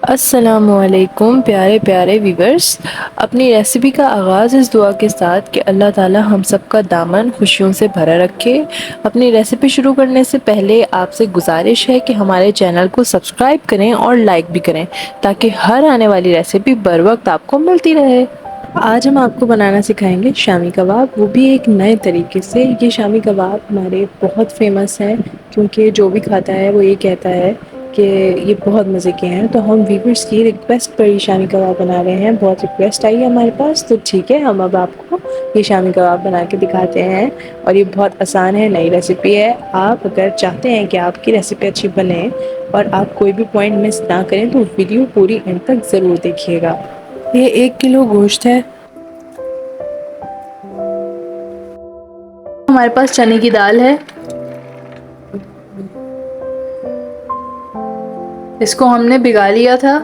अस्सलामुअलैकुम प्यारे प्यारे व्यूवर्स। अपनी रेसिपी का आगाज़ इस दुआ के साथ कि अल्लाह ताला हम सब का दामन खुशियों से भरा रखे। अपनी रेसिपी शुरू करने से पहले आपसे गुजारिश है कि हमारे चैनल को सब्सक्राइब करें और लाइक भी करें ताकि हर आने वाली रेसिपी बर वक्त आपको मिलती रहे। आज हम आपको बनाना सिखाएंगे शामी कबाब, वो भी एक नए तरीके से। ये शामी कबाब हमारे बहुत फेमस है क्योंकि जो भी खाता है वो ये कहता है कि ये बहुत मज़े के हैं। तो हम व्यूवर्स की रिक्वेस्ट पर ये शामी कबाब बना रहे हैं। बहुत रिक्वेस्ट आई है हमारे पास, तो ठीक है, हम अब आपको ये शामी कबाब बना के दिखाते हैं। और ये बहुत आसान है, नई रेसिपी है। आप अगर चाहते हैं कि आपकी रेसिपी अच्छी बने और आप कोई भी पॉइंट मिस ना करें तो वीडियो पूरी एंड तक ज़रूर देखिएगा। ये 1 किलो गोश्त है। हमारे पास चने की दाल है, इसको हमने भिगा लिया था।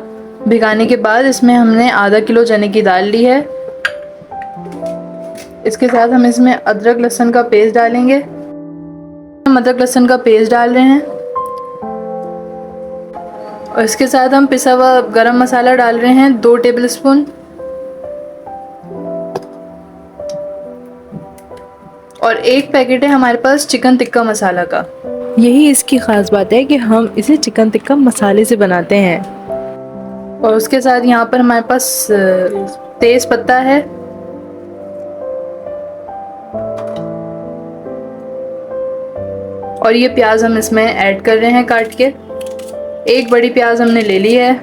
भिगाने के बाद इसमें हमने आधा किलो चने की दाल ली है। इसके साथ हम इसमें अदरक लहसुन का पेस्ट डालेंगे। हम अदरक लहसुन का पेस्ट डाल रहे हैं और इसके साथ हम पिसा हुआ गरम मसाला डाल रहे हैं 2 टेबलस्पून। और 1 पैकेट है हमारे पास चिकन टिक्का मसाला का। यही इसकी ख़ास बात है कि हम इसे चिकन टिक्का मसाले से बनाते हैं। और उसके साथ यहाँ पर हमारे पास तेज़ पत्ता है। और ये प्याज हम इसमें ऐड कर रहे हैं काट के। 1 बड़ी प्याज हमने ले ली है।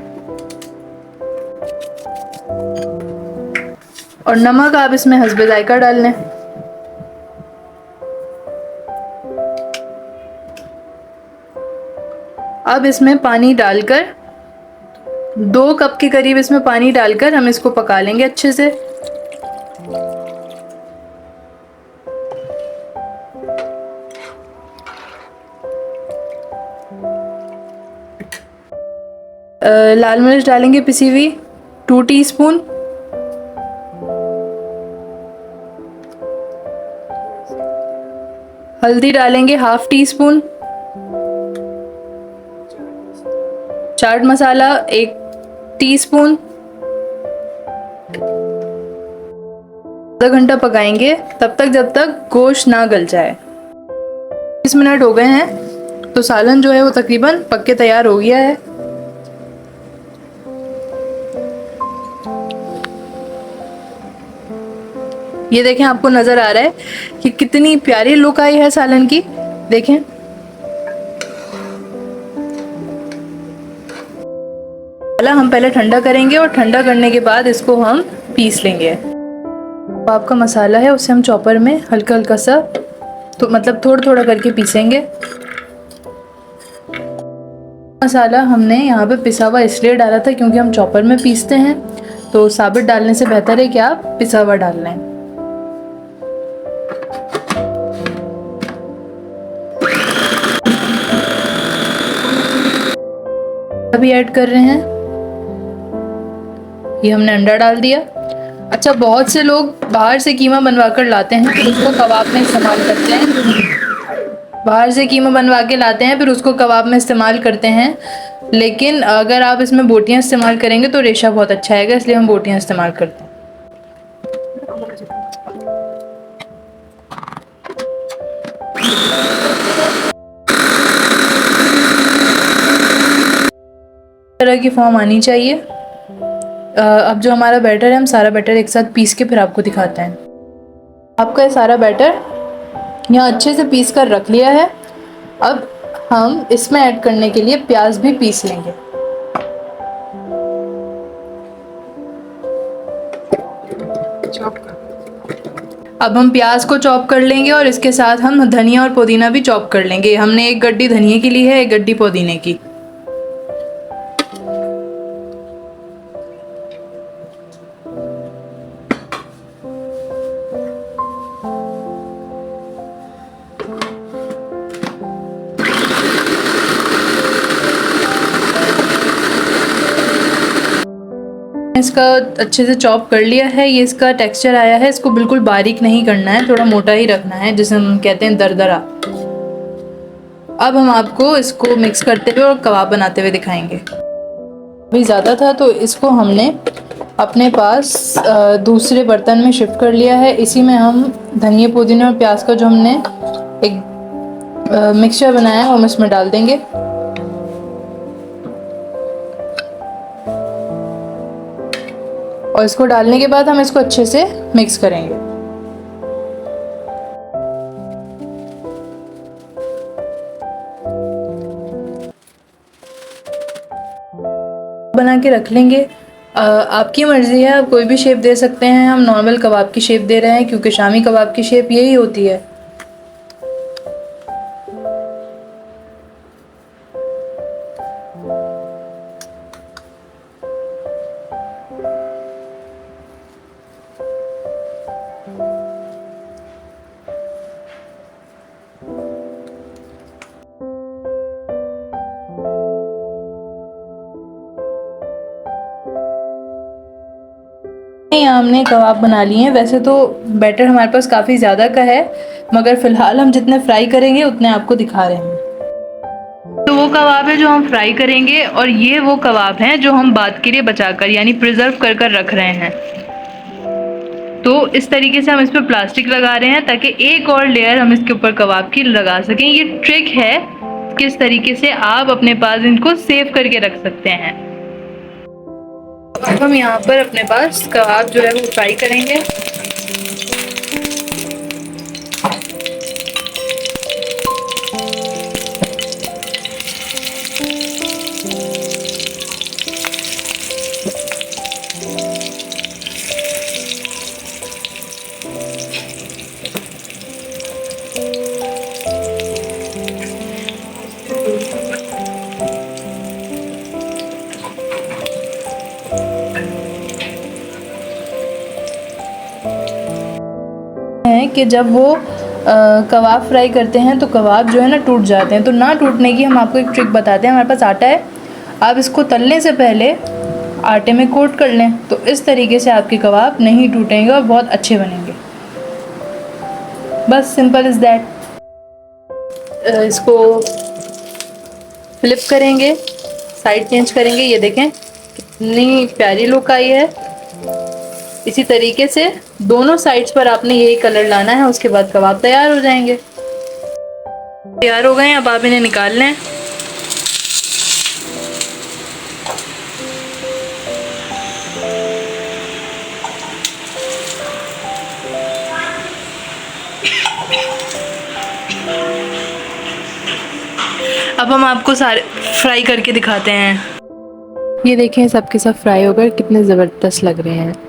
और नमक आप इसमें हस्बे जायका डाल लें। अब इसमें पानी डालकर 2 कप के करीब इसमें पानी डालकर हम इसको पका लेंगे अच्छे से। लाल मिर्च डालेंगे पिसी हुई 2 टीस्पून। हल्दी डालेंगे 1/2 टीस्पून। चाट मसाला 1 टीस्पून। आधा घंटा पकाएंगे तब तक जब तक गोश्त ना गल जाए। 20 मिनट हो गए हैं तो सालन जो है वो तकरीबन पक के तैयार हो गया है। ये देखें, आपको नजर आ रहा है कि कितनी प्यारी लुक आई है सालन की। देखें, हम पहले ठंडा करेंगे और ठंडा करने के बाद इसको हम पीस लेंगे। आपका मसाला है उसे हम चॉपर में हल्का हल्का सा, तो मतलब थोड़ा थोड़ा करके पीसेंगे। मसाला हमने यहाँ पे पिसा हुआ इसलिए डाला था क्योंकि हम चॉपर में पीसते हैं, तो साबित डालने से बेहतर है कि आप पिसा हुआ डाल लें। अभी ऐड कर रहे हैं, ये हमने अंडा डाल दिया। अच्छा, बहुत से लोग बाहर से कीमा बनवा कर लाते हैं फिर उसको कबाब में इस्तेमाल करते हैं। बाहर से कीमा बनवा के लाते हैं फिर उसको कबाब में इस्तेमाल करते हैं, लेकिन अगर आप इसमें बोटियां इस्तेमाल करेंगे तो रेशा बहुत अच्छा आएगा, इसलिए हम बोटियां इस्तेमाल करते हैं। तरह की फॉर्म आनी चाहिए। अब जो हमारा बैटर है, हम सारा बैटर एक साथ पीस के फिर आपको दिखाते हैं। आपका ये सारा बैटर यहाँ अच्छे से पीस कर रख लिया है। अब हम इसमें ऐड करने के लिए प्याज भी पीस लेंगे। अब हम प्याज को चॉप कर लेंगे और इसके साथ हम धनिया और पुदीना भी चॉप कर लेंगे। हमने 1 गड्डी धनिया की ली है, 1 गड्डी पुदीने की। इसका अच्छे से चॉप कर लिया है। ये इसका टेक्सचर आया है। इसको बिल्कुल बारीक नहीं करना है, थोड़ा मोटा ही रखना है, जिसे हम कहते हैं दरदरा। अब हम आपको इसको मिक्स करते हुए और कबाब बनाते हुए दिखाएंगे। भी ज़्यादा था तो इसको हमने अपने पास दूसरे बर्तन में शिफ्ट कर लिया है। इसी में हम धनिया, पुदीना और प्याज का जो हमने एक मिक्सचर बनाया है हम इसमें डाल देंगे। और इसको डालने के बाद हम इसको अच्छे से मिक्स करेंगे। बना के रख लेंगे। आपकी मर्ज़ी है, आप कोई भी शेप दे सकते हैं। हम नॉर्मल कबाब की शेप दे रहे हैं क्योंकि शामी कबाब की शेप यही होती है। यहाँ हमने कबाब बना लिए हैं। वैसे तो बैटर हमारे पास काफ़ी ज़्यादा का है, मगर फ़िलहाल हम जितने फ्राई करेंगे उतने आपको दिखा रहे हैं। तो वो कबाब है जो हम फ्राई करेंगे, और ये वो कबाब हैं जो हम बाद के लिए बचाकर यानी प्रिजर्व कर कर रख रहे हैं। तो इस तरीके से हम इस पर प्लास्टिक लगा रहे हैं ताकि एक और लेयर हम इसके ऊपर कबाब की लगा सकें। ये ट्रिक है किस तरीके से आप अपने पास इनको सेव करके रख सकते हैं। अब हम यहाँ पर अपने पास कबाब जो है वो फ्राई करेंगे। है कि जब वो कबाब फ्राई करते हैं तो कबाब जो है ना टूट जाते हैं। तो ना टूटने की हम आपको एक ट्रिक बताते हैं। हमारे पास आटा है, आप इसको तलने से पहले आटे में कोट कर लें, तो इस तरीके से आपके कबाब नहीं टूटेंगे और बहुत अच्छे बनेंगे। बस सिंपल इज़ दैट। इसको फ्लिप करेंगे, साइड चेंज करेंगे। ये देखें कितनी प्यारी लुक आई है। इसी तरीके से दोनों साइड्स पर आपने यही कलर लाना है, उसके बाद कबाब तैयार हो जाएंगे। तैयार हो गए, अब आप इन्हें निकाल लें। अब हम आपको सारे फ्राई करके दिखाते हैं। ये देखें, सबके सब फ्राई होकर कितने ज़बरदस्त लग रहे हैं।